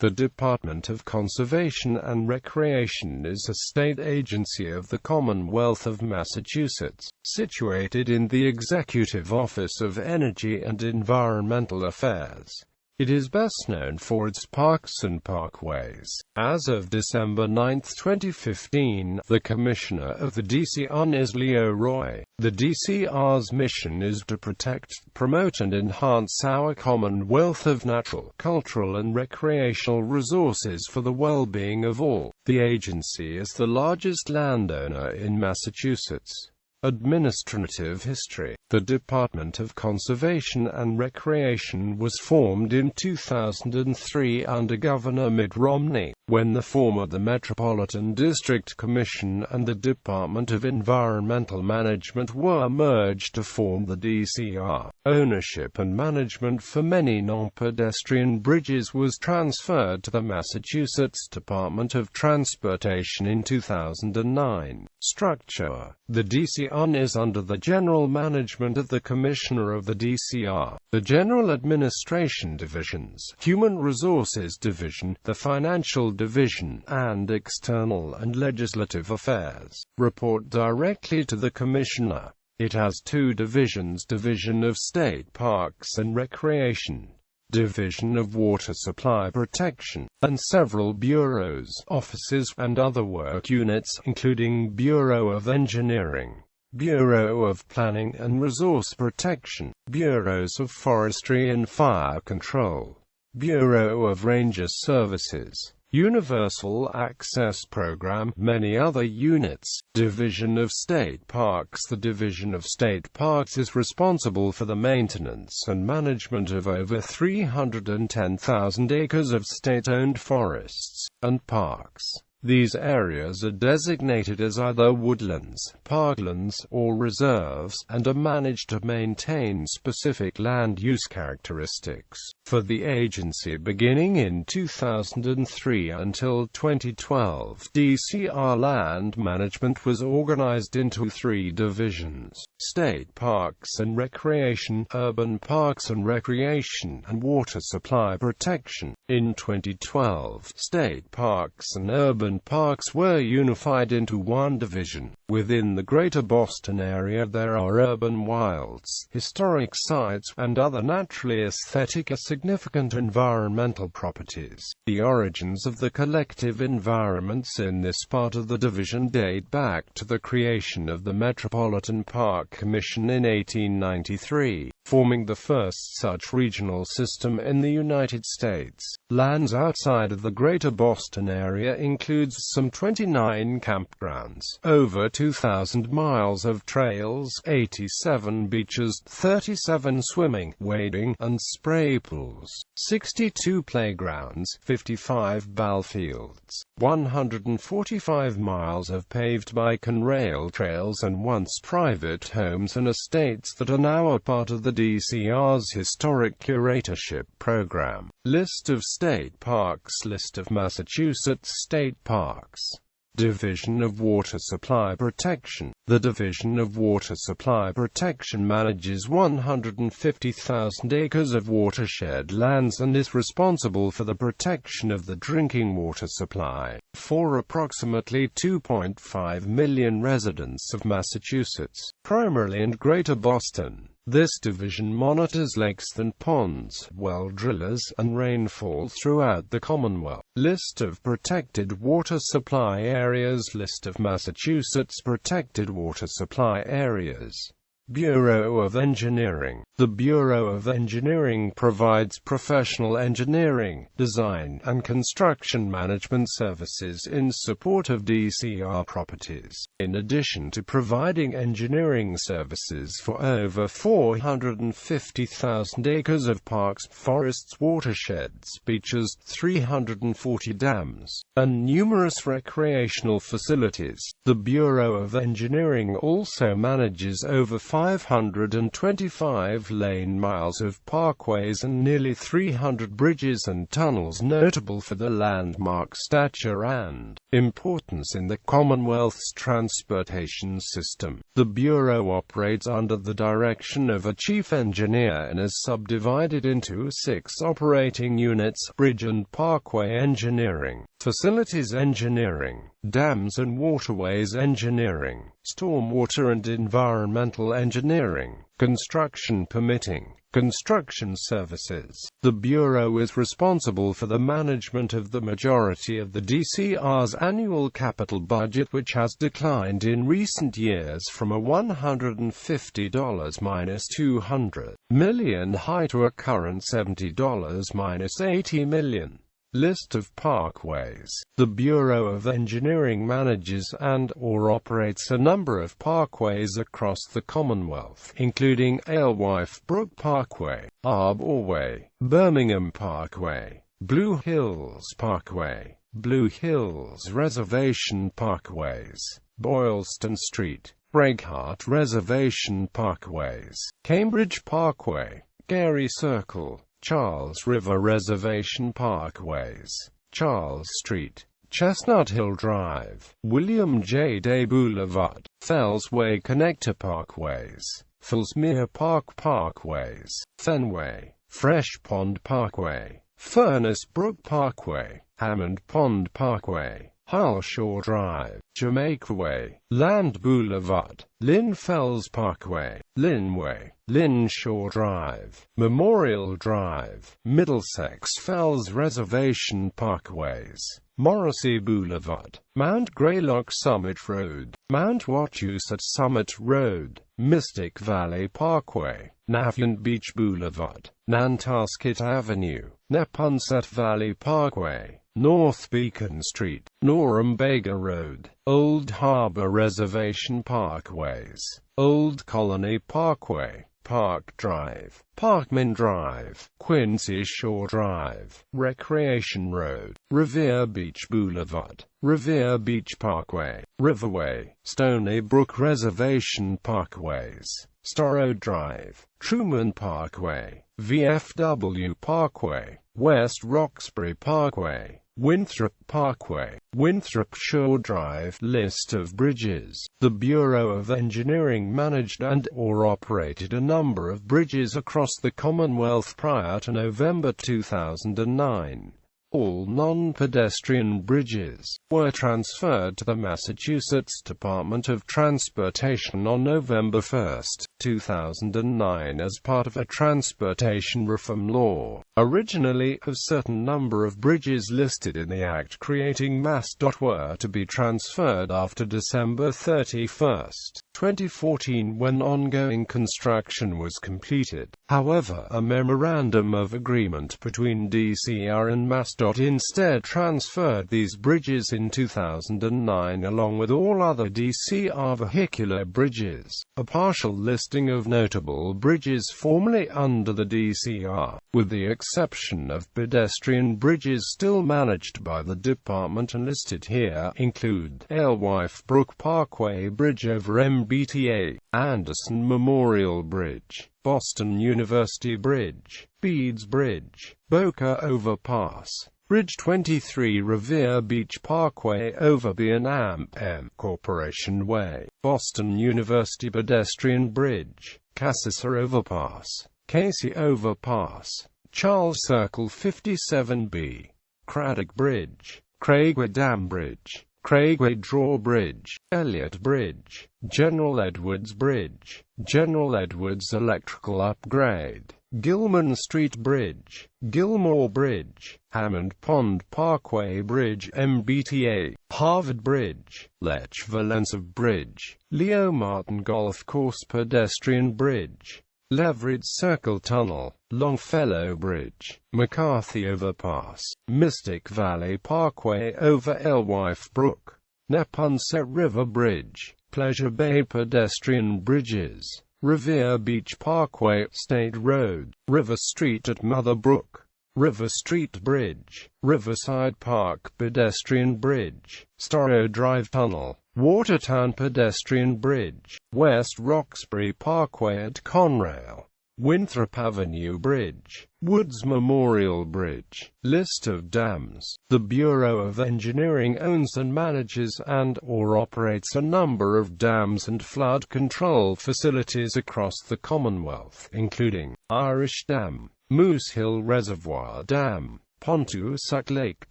The Department of Conservation and Recreation is a state agency of the Commonwealth of Massachusetts, situated in the Executive Office of Energy and Environmental Affairs. It is best known for its parks and parkways. As of December 9, 2015, the Commissioner of the DCR is Leo Roy. The DCR's mission is to protect, promote and enhance our Commonwealth of natural, cultural and recreational resources for the well-being of all. The agency is the largest landowner in Massachusetts. Administrative history. The Department of Conservation and Recreation was formed in 2003 under Governor Mitt Romney, when the former the Metropolitan District Commission and the Department of Environmental Management were merged to form the DCR. Ownership and management for many non-pedestrian bridges was transferred to the Massachusetts Department of Transportation in 2009. Structure. The DCR is under the general management of the Commissioner of the DCR, the General Administration Divisions, Human Resources Division, the Financial Division, and External and Legislative Affairs. Report directly to the Commissioner. It has two divisions: Division of State Parks and Recreation, Division of Water Supply Protection, and several bureaus, offices, and other work units, including Bureau of Engineering, Bureau of Planning and Resource Protection, Bureaus of Forestry and Fire Control, Bureau of Ranger Services, Universal Access Program, many other units. Division of State Parks. The Division of State Parks is responsible for the maintenance and management of over 310,000 acres of state-owned forests and parks. These areas are designated as either woodlands, parklands, or reserves, and are managed to maintain specific land use characteristics. For the agency beginning in 2003 until 2012, DCR land management was organized into three divisions: State Parks and Recreation, Urban Parks and Recreation, and Water Supply Protection. In 2012, State Parks and Urban Parks were unified into one division. Within the Greater Boston area there are urban wilds, historic sites, and other naturally aesthetic or significant environmental properties. The origins of the collective environments in this part of the division date back to the creation of the Metropolitan Park Commission in 1893, forming the first such regional system in the United States. Lands outside of the Greater Boston area includes some 29 campgrounds, over 2,000 miles of trails, 87 beaches, 37 swimming, wading, and spray pools, 62 playgrounds, 55 ballfields, 145 miles of paved bike and rail trails, and once private homes and estates that are now a part of the DCR's Historic Curatorship Program. List of state parks. List of Massachusetts state parks. Division of Water Supply Protection. The Division of Water Supply Protection manages 150,000 acres of watershed lands and is responsible for the protection of the drinking water supply for approximately 2.5 million residents of Massachusetts, primarily in Greater Boston. This division monitors lakes and ponds, well drillers, and rainfall throughout the Commonwealth. List of protected water supply areas. List of Massachusetts protected water supply areas. Bureau of Engineering. The Bureau of Engineering provides professional engineering, design, and construction management services in support of DCR properties. In addition to providing engineering services for over 450,000 acres of parks, forests, watersheds, beaches, 340 dams, and numerous recreational facilities, the Bureau of Engineering also manages over 525 lane miles of parkways and nearly 300 bridges and tunnels notable for the landmark stature and importance in the Commonwealth's transportation system. The Bureau operates under the direction of a chief engineer and is subdivided into 6 operating units: bridge and parkway engineering, facilities engineering, dams and waterways engineering, stormwater and environmental engineering, construction permitting, construction services. The Bureau is responsible for the management of the majority of the DCR's annual capital budget, which has declined in recent years from a $150-200 million high to a current $70-80 million. List of parkways. The Bureau of Engineering manages and/or operates a number of parkways across the Commonwealth, including Alewife Brook Parkway, Arbor Way, Birmingham Parkway, Blue Hills Parkway, Blue Hills Reservation Parkways, Boylston Street, Breakheart Reservation Parkways, Cambridge Parkway, Gary Circle, Charles River Reservation Parkways, Charles Street, Chestnut Hill Drive, William J. Day Boulevard, Fells Way Connector Parkways, Fellsmere Park Parkways, Fenway, Fresh Pond Parkway, Furnace Brook Parkway, Hammond Pond Parkway, Halshaw Drive, Jamaica Way, Land Boulevard, Lynn Fells Parkway, Linway, Linshaw Drive, Memorial Drive, Middlesex Fells Reservation Parkways, Morrissey Boulevard, Mount Greylock Summit Road, Mount Wachusett Summit Road, Mystic Valley Parkway, Navient Beach Boulevard, Nantasket Avenue, Neponset Valley Parkway, North Beacon Street, Norumbega Road, Old Harbor Reservation Parkways, Old Colony Parkway, Park Drive, Parkman Drive, Quincy Shore Drive, Recreation Road, Revere Beach Boulevard, Revere Beach Parkway, Riverway, Stony Brook Reservation Parkways, Storrow Drive, Truman Parkway, VFW Parkway, West Roxbury Parkway, Winthrop Parkway, Winthrop Shore Drive. List of bridges. The Bureau of Engineering managed and/or operated a number of bridges across the Commonwealth prior to November 2009. All non-pedestrian bridges were transferred to the Massachusetts Department of Transportation on November 1, 2009 as part of a transportation reform law. Originally, a certain number of bridges listed in the Act creating Mass. Were to be transferred after December 31, 2014 when ongoing construction was completed. However, a memorandum of agreement between DCR and Mass. Instead transferred these bridges in 2009 along with all other DCR vehicular bridges. A partial listing of notable bridges formerly under the DCR, with the exception of pedestrian bridges still managed by the department and listed here, include Alewife Brook Parkway Bridge over MBTA, Anderson Memorial Bridge, Boston University Bridge, Beeds Bridge, Boca Overpass, Bridge 23, Revere Beach Parkway over B&M Corporation Way, Boston University Pedestrian Bridge, Cassia Overpass, Casey Overpass, Charles Circle 57B, Craddock Bridge, Craigway Dam Bridge, Craigway Drawbridge, Elliott Bridge, General Edwards Bridge, General Edwards Electrical Upgrade, Gilman Street Bridge, Gilmore Bridge, Hammond Pond Parkway Bridge MBTA, Harvard Bridge, Lech Walesa Bridge, Leo Martin Golf Course Pedestrian Bridge, Leverett Circle Tunnel, Longfellow Bridge, McCarthy Overpass, Mystic Valley Parkway over Alewife Brook, Neponset River Bridge, Pleasure Bay Pedestrian Bridges, Revere Beach Parkway, State Road, River Street at Mother Brook, River Street Bridge, Riverside Park Pedestrian Bridge, Storrow Drive Tunnel, Watertown Pedestrian Bridge, West Roxbury Parkway at Conrail, Winthrop Avenue Bridge, Woods Memorial Bridge. List of dams. The Bureau of Engineering owns and manages and/or operates a number of dams and flood control facilities across the Commonwealth, including Irish Dam, Moose Hill Reservoir Dam, Pontotoc Lake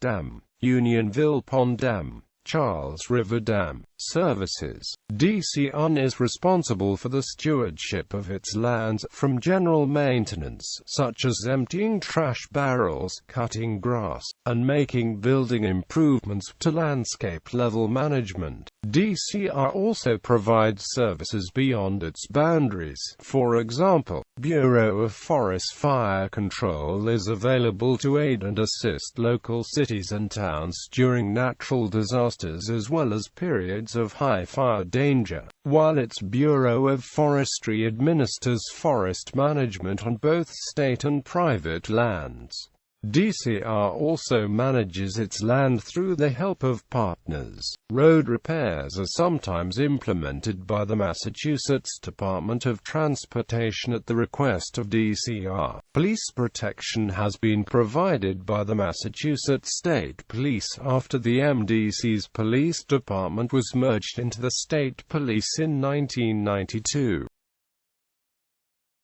Dam, Unionville Pond Dam, Charles River Dam. Services. DCR is responsible for the stewardship of its lands, from general maintenance, such as emptying trash barrels, cutting grass, and making building improvements, to landscape-level management. DCR also provides services beyond its boundaries. For example, Bureau of Forest Fire Control is available to aid and assist local cities and towns during natural disasters as well as periods of high fire danger, while its Bureau of Forestry administers forest management on both state and private lands. DCR also manages its land through the help of partners. Road repairs are sometimes implemented by the Massachusetts Department of Transportation at the request of DCR. Police protection has been provided by the Massachusetts State Police after the MDC's police department was merged into the state police in 1992.